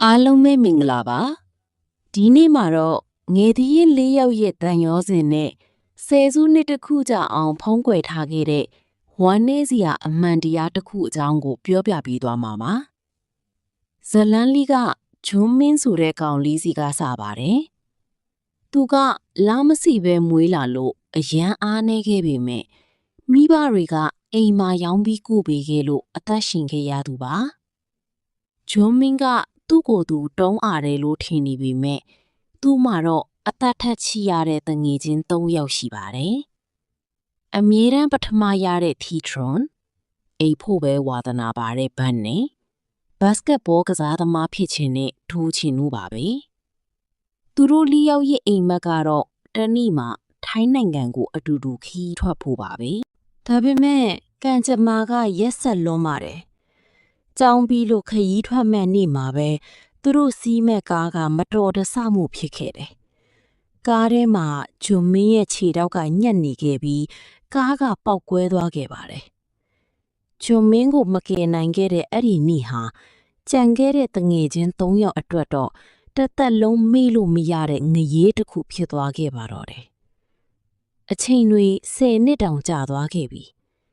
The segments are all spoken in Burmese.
အားလုံးပဲမင်္ဂလာပါဒီနေ့မှာတော့ငယ်သီးရင်၄ယောက်ရဲ့တန်ရောစဉ်နဲ့ဆယ်စုနှစ်တစ်ခုကြာအောင်ဖုံးကွယ်ထားခဲ့တဲ့ဝမ်းနည်းစရာအမှန်တရားတစ်ခုအကြောင်းကိုပြောပြပေးသွားမှာပါဇလန်းလီကဂျွန်းမင်းဆိုတဲ့ကောင်လေးစီကစပါတယ်သူကလာမစီပဲမွေးလာလို့အရန်အားနေခဲ့ပေမဲ့မိဘတွေကအိမ်မှာရောင်းပြီးကုပေးခဲ့လို့အသက်ရှင်ခဲ့ရသူပါဂျွန်းမင်းကသူ့ကိုယ်သူတုံးအားတယ်လို့ထင်နေပေမဲ့သူ့မှာတော့အသက်ထက်ချီရတဲ့တငယ်ချင်း၃ယောက်ရှိပါတယ်။အမြဲတမ်းပထမရတဲ့ T-Tron အိမ်ဖို့ပဲဝါသနာပါတဲ့ဘတ်နဲ့ဘတ်စကတ်ဘောကစားသမားဖြစ်ခြင်းနဲ့ထိုးချင်လို့ပါပဲ။သူတို့၄ယောက်ရဲ့အိမ်မက်ကတော့တနေ့မှထိုင်းနိုင်ငံကိုအတူတူခီးထွက်ဖို့ပါပဲ။ဒါပေမဲ့ကံကြမ္မာကရက်ဆက်လွန်းပါတယ်။ကြောင်းပြီးလို့ခရီးထွက်မဲ့နေ့မှာပဲသူတို့စီးမဲ့ကားကမတော်တဆမှုဖြစ်ခဲ့တယ်။ကားထဲမှာဂျွန်မင်းရဲ့ခြေထောက်ကညက်နေခဲ့ပြီးကားကပေါက်ကွဲသွားခဲ့ပါတယ်။ဂျွန်မင်းကိုမကယ်နိုင်ခဲ့တဲ့အဲ့ဒီနေ့ဟာကြံခဲ့တဲ့တငယ်ချင်း၃ယောက်အတွက်တော့တစ်သက်လုံးမေ့လို့မရတဲ့ငရေးတစ်ခုဖြစ်သွားခဲ့ပါတော့တယ်။အချိန်တွေ10နှစ်တောင်ကြာသွားခဲ့ပြီ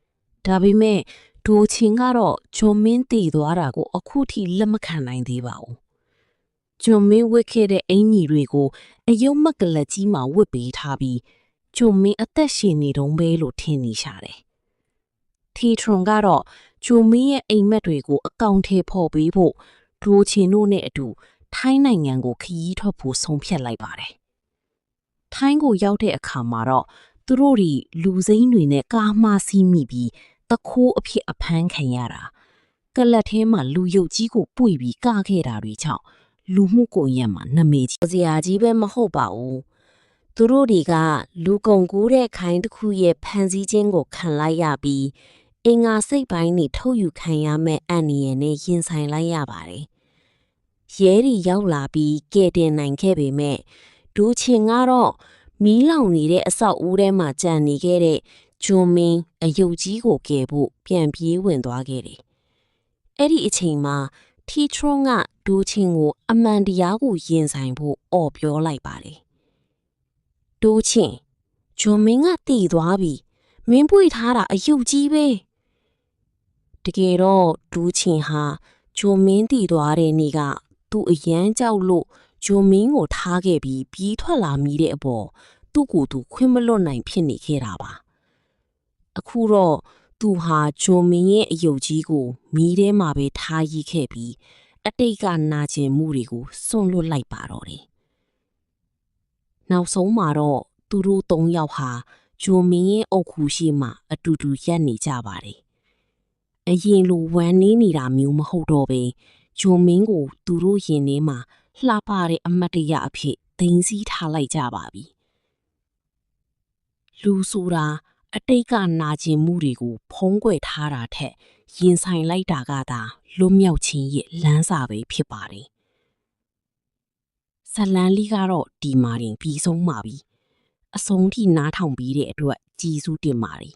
။ဒါပေမဲ့ဒိုချင်းကတော့ဂျွန်မင်းတည်သွားတာကိုအခုထိလက်မခံနိုင်သေးပါဘူး။ဂျွန်မင်းဝတ်ခဲ့တဲ့အင်ကြီးတွေကိုအယုံမကလကြီးမှာဝတ်ပေးထားပြီးဂျွန်မင်းအသက်ရှင်နေတုန်းပဲလို့ထင်နေရှာတယ်။ထီထရွန်ကတော့ဂျွန်မင်းရဲ့အိမ်မက်တွေကိုအကောင့်ထဲဖော်ပေးဖို့ဒိုချင်းတို့နဲ့အတူထိုင်းနိုင်ငံကိုခရီးထွက်ဖို့ဆုံးဖြတ်လိုက်ပါတယ်။ထိုင်းကိုရောက်တဲ့အခါမှာတော့သူတို့တွေလူစိမ်းတွေနဲ့ကားမှားစီးမိပြီးတခိုးအဖြစ်အဖမ်းခံရတာကလတ်ထဲမှာလူရုပ်ကြီးကိုပွေပြီးကခဲ့တာတွေကြောင့်လူမှုကွန်ရက်မှာနာမည်ကြီးစရာကြီးပဲမဟုတ်ပါဘူးသူတို့တွေကလူကုန်ကူးတဲ့ခိုင်းတစ်ခုရဲ့ဖန်စည်းခြင်းကိုခံလိုက်ရပြီးအင်္ဂါစိတ်ပိုင်းတွေထုတ်ယူခံရမဲ့အန္တရာယ်နဲ့ရင်ဆိုင်လိုက်ရပါတယ်ရဲတွေရောက်လာပြီးကဲတင်နိုင်ခဲ့ပေမဲ့ဒူးချင်းကတော့မီးလောင်နေတဲ့အဆောက်အဦထဲမှာကြံနေခဲ့တဲ့ဂျွန်မင်းအယုတ်ကြီးကိုကယ်ဖို့ပြန်ပြေးဝင်သွားခဲ့တယ်။အဲ့ဒီအချိန်မှာထီထရွန်ကဒိုချင်းကိုအမှန်တရားကိုရင်ဆိုင်ဖို့အော်ပြောလိုက်ပါတယ်။ဒိုချင်းဂျွန်မင်းကတည်သွားပြီ။မင်းပွေထားတာအယုတ်ကြီးပဲ။တကယ်တော့ဒိုချင်းဟာဂျွန်မင်းတည်သွားတဲ့နေ့ကသူ့အရန်ကြောက်လို့ဂျွန်မင်းကိုထားခဲ့ပြီးပြေးထွက်လာမိတဲ့အပေါ်သူ့ကိုယ်သူခွင့်မလွတ်နိုင်ဖြစ်နေခဲ့တာပါ။အခုတော့သူဟာဂျွန်မင်းရဲ့အယုတ်ကြီးကိုမီးထဲမှာပဲထားရည်ခဲ့ပြီးအတိတ်ကနာကျင်မှုတွေကိုစွန့်လွတ်လိုက်ပါတော့တယ်။နောက်ဆုံးမှာတော့သူတို့၃ယောက်ဟာဂျွန်မင်းရဲ့အုပ်ခူရှိမှအတူတူရပ်နေကြပါတယ်။အရင်လိုဝမ်းနေနေတာမျိုးမဟုတ်တော့ပဲဂျွန်မင်းကိုသူတို့ရင်ထဲမှာလှပတဲ့အမတ်တရအဖြစ်သိမ်းဆည်းထားလိုက်ကြပါပြီ။လူဆိုတာအတိတ်ကနာကျင်မှုတွေကိုဖုံးကွယ်ထားတာထက်ရင်ဆိုင်လိုက်တာကသာလွတ်မြောက်ခြင်းရဲ့လမ်းစာပဲဖြစ်ပါတယ်။ဇလန်းလီကတော့ဒီမှာတင်ပြီးဆုံးပါပြီ။အဆုံးထိနားထောင်ပြီးတဲ့အတွက်ကျေးဇူးတင်ပါတယ်